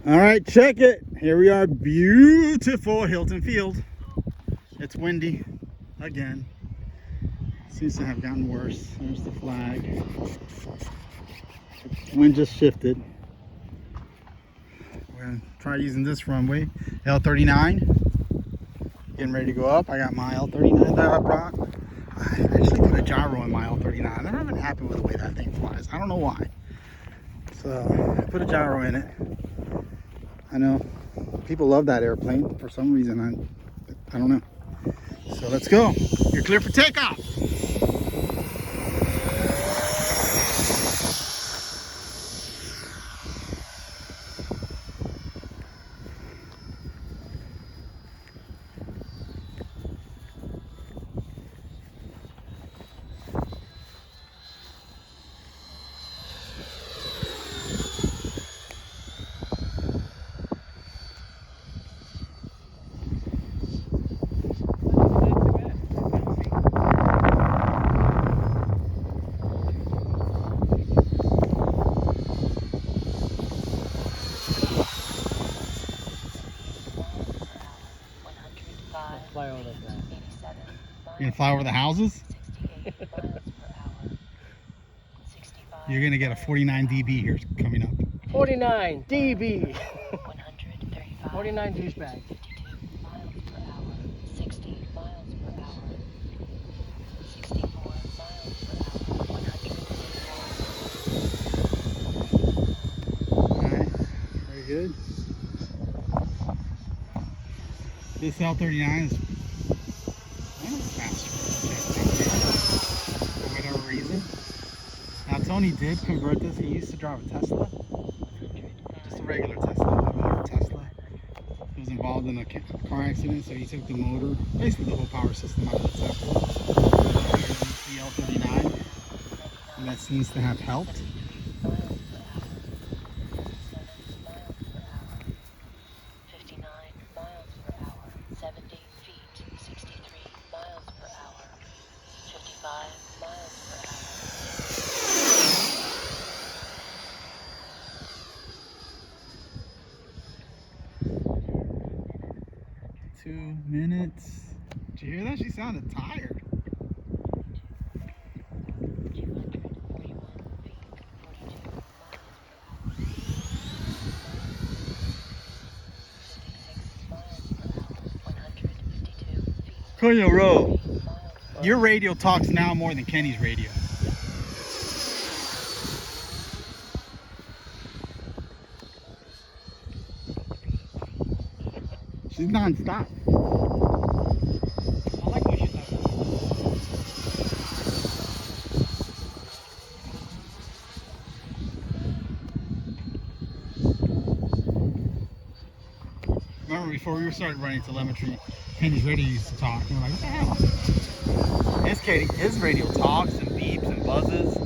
All right, check it. Here we are, beautiful Hilton Field. It's windy again. Seems to have gotten worse. There's the flag. Wind just shifted. We're gonna try using this runway, L39. Getting ready to go up. I got my L39 that I brought. I actually put a gyro in my L39. I'm not even happy with the way that thing flies. I don't know why. So I put a gyro in it. I know people love that airplane for some reason. I don't know. So let's go. You're clear for takeoff. Fly over that. You're gonna fly over the houses? You're gonna get a 49 dB here coming up. 49 dB. 49 douchebag. Alright, very good. This L39 is faster for whatever reason. Now Tony did convert this. He used to drive a Tesla, just a regular Tesla, a Tesla. He was involved in a car accident, so he took the motor, basically the whole power system out of the Tesla. The L39, and that seems to have helped. Two minutes. Did you hear that? She sounded tired. Coño, Ro, your radio talks now more than Kenny's radio. She's non-stop. I like what she's talking. Remember before we started running telemetry, Kenny's radio used to talk. And we're like, what the hell? His radio talks and beeps and buzzes.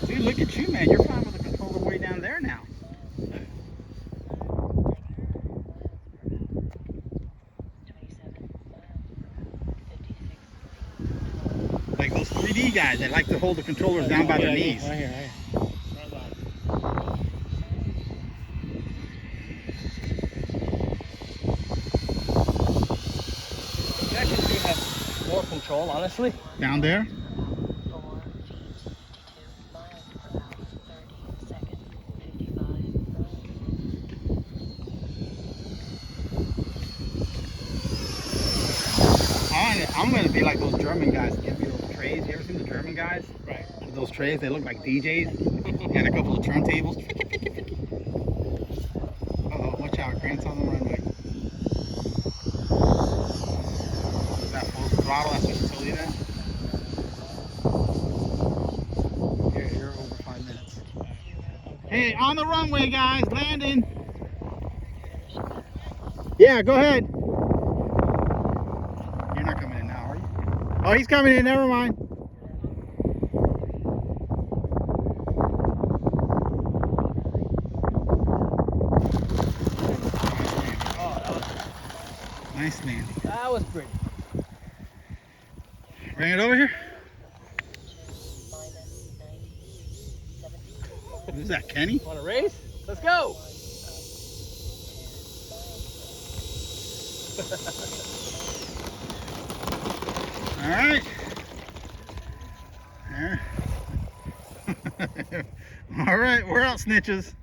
Dude, look at you, man. You're flying with the controller way down there now. Like those 3D guys, they like to hold the controllers down by their knees. Right here, right here. You actually do have more control, honestly. Down there? I'm gonna be like those German guys. Give me those trays. You ever seen the German guys? Right. Those trays, they look like DJs. Got a couple of turntables. Uh-oh, watch out, Grant's on the runway. Is that full throttle? That's what she told you that? You're over 5 minutes. Hey, on the runway, guys, landing. Yeah, go ahead. You're not coming in now, are you? Oh, he's coming in, never mind. Nice landing. That was pretty. Bring it over here. Who's that, Kenny? Want to race? Let's go. All right. All right, we're out, snitches.